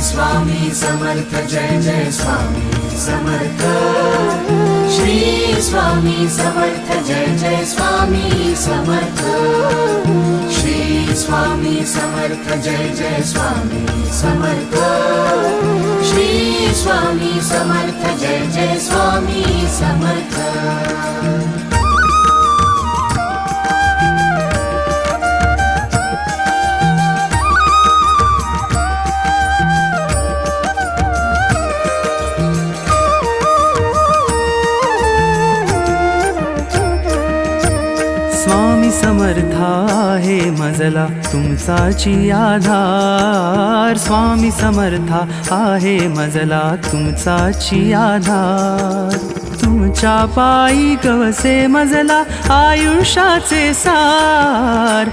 स्वामी समर्थ जय जय स्वामी समर्थ श्री स्वामी समर्थ जय जय स्वामी समर्थ श्री स्वामी समर्थ जय जय स्वामी समर्थ श्री स्वामी समर्थ जय जय स्वामी समर्थ स्वामी समर्थ आहे मजला तुमचाची आधार स्वामी समर्थ आहे मजला तुमचाची आधार तुमच्या पायी गवसे मजला आयुष्याचे सार